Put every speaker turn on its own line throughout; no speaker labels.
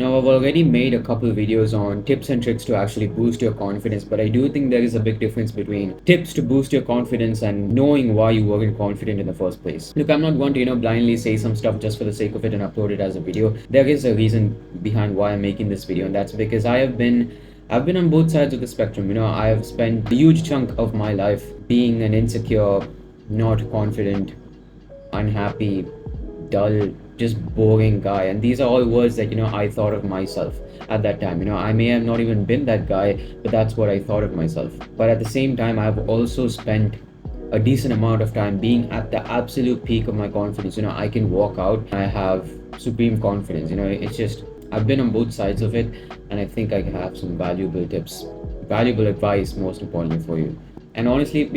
Now, I've already made a couple videos on tips and tricks to actually boost your confidence, but I do think there is a big difference between tips to boost your confidence and knowing why you weren't confident in the first place. Look, I'm not going to, blindly say some stuff just for the sake of it and upload it as a video. There is a reason behind why I'm making this video, and that's because I've been on both sides of the spectrum. I have spent a huge chunk of my life being an insecure, not confident, unhappy, dull, just boring guy. And these are all words that, I thought of myself at that time. I may have not even been that guy, but that's what I thought of myself. But at the same time, I've also spent a decent amount of time being at the absolute peak of my confidence. I can walk out, I have supreme confidence. It's just, I've been on both sides of it, and I think I have some valuable tips, valuable advice, most importantly for you. And honestly,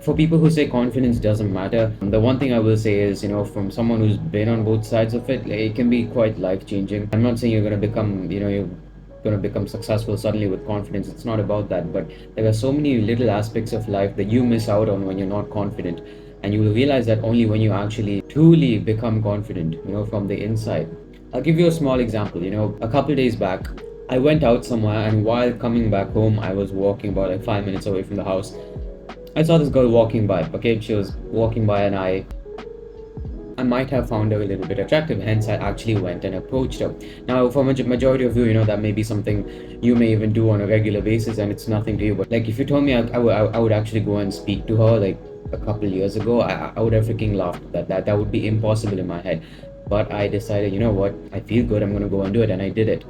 for people who say confidence doesn't matter, the one thing I will say is, from someone who's been on both sides of it, it can be quite life changing. I'm not saying you're going to become, you're going to become successful suddenly with confidence. It's not about that. But there are so many little aspects of life that you miss out on when you're not confident. And you will realize that only when you actually truly become confident, from the inside. I'll give you a small example. A couple days back, I went out somewhere, and while coming back home, I was walking about like 5 minutes away from the house. I saw this girl walking by. Okay, she was walking by, and I might have found her a little bit attractive. Hence, I actually went and approached her. Now, for majority of you, that may be something you may even do on a regular basis, and it's nothing to you. But like, if you told me I would actually go and speak to her like a couple years ago, I would have freaking laughed at that. That would be impossible in my head. But I decided, you know what? I feel good. I'm gonna go and do it, and I did it.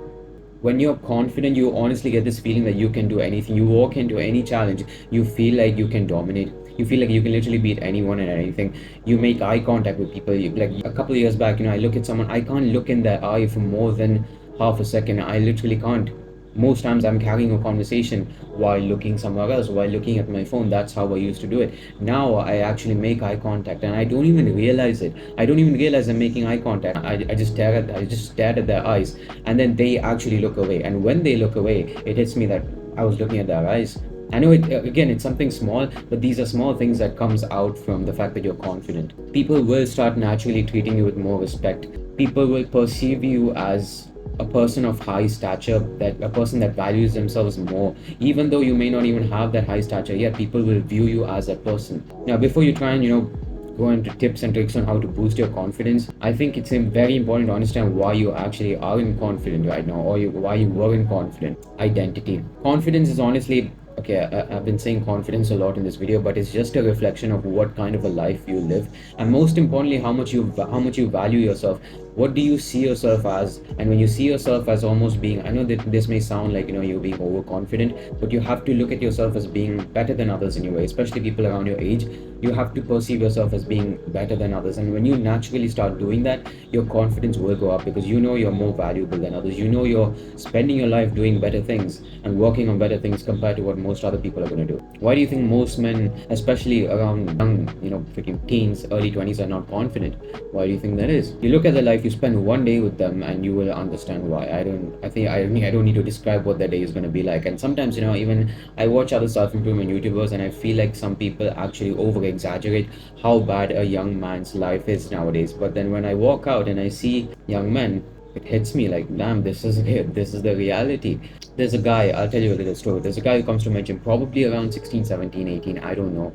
When you're confident, you honestly get this feeling that you can do anything. You walk into any challenge, you feel like you can dominate. You feel like you can literally beat anyone and anything. You make eye contact with people. Like a couple of years back, I look at someone, I can't look in their eye for more than half a second. I literally can't. Most times I'm carrying a conversation while looking somewhere else, while looking at my phone. That's how I used to do it. Now I actually make eye contact, and I don't even realize it. I don't even realize I'm making eye contact. I just stared at their eyes, and then they actually look away. And when they look away, it hits me that I was looking at their eyes. I know it's something small, but these are small things that comes out from the fact that you're confident. People will start naturally treating you with more respect. People will perceive you as a person of high stature, that a person that values themselves more. Even though you may not even have that high stature, yet people will view you as a person. Now, before you try and go into tips and tricks on how to boost your confidence, I think it's very important to understand why you actually aren't confident right now, or why you weren't confident. Identity. Confidence is honestly, okay, I've been saying confidence a lot in this video, but it's just a reflection of what kind of a life you live, and most importantly, how much you value yourself. What do you see yourself as? And when you see yourself as almost being, I know that this may sound like you're being overconfident, but you have to look at yourself as being better than others in your way, especially people around your age. You have to perceive yourself as being better than others, and when you naturally start doing that, your confidence will go up, because you're more valuable than others. You're spending your life doing better things and working on better things compared to what most other people are going to do. Why do you think most men, especially around young, freaking teens, early 20s, are not confident? Why do you think that is? You look at their life, you spend one day with them, and you will understand why. I don't need to describe what their day is going to be like. And sometimes, even I watch other self-improvement YouTubers, and I feel like some people actually over exaggerate how bad a young man's life is nowadays. But then when I walk out and I see young men, it hits me like, damn, this is it. This is the reality. There's a guy, I'll tell you a little story. There's a guy who comes to my gym probably around 16, 17, 18, I don't know,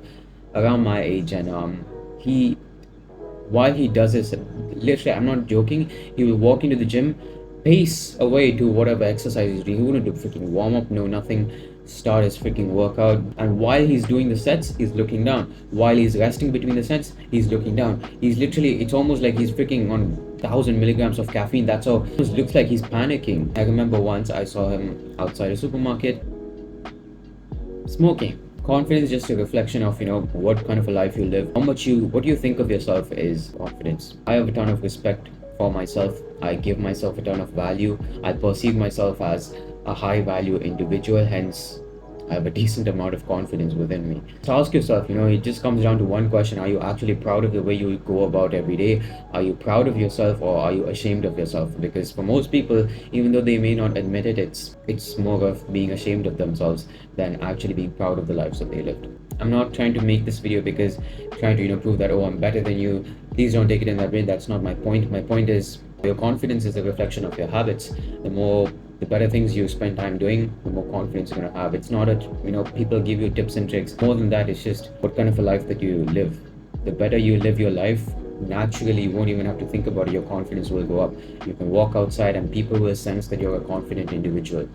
around my age. And he, while he does this, literally, I'm not joking, he will walk into the gym, pace away to whatever exercise he's doing. He wouldn't do freaking warm up, no nothing. Start his freaking workout, and while he's doing the sets, he's looking down. While he's resting between the sets, he's looking down. He's literally, it's almost like he's freaking on 1,000 milligrams of caffeine. That's how it looks like he's panicking. I remember once I saw him outside a supermarket smoking. Confidence is just a reflection of what kind of a life you live. What do you think of yourself is confidence. I have a ton of respect for myself. I give myself a ton of value. I perceive myself as a high value individual, hence I have a decent amount of confidence within me. So ask yourself, it just comes down to one question. Are you actually proud of the way you go about every day? Are you proud of yourself, or are you ashamed of yourself? Because for most people, even though they may not admit it, it's more of being ashamed of themselves than actually being proud of the lives that they lived. I'm not trying to make this video because trying to prove that, oh, I'm better than you. Please don't take it in that way. That's not my point. My point is, Your confidence is a reflection of your habits. The better things you spend time doing, the more confidence you're gonna have. It's not a, people give you tips and tricks. More than that, it's just what kind of a life that you live. The better you live your life, naturally you won't even have to think about it. Your confidence will go up. You can walk outside and people will sense that you're a confident individual.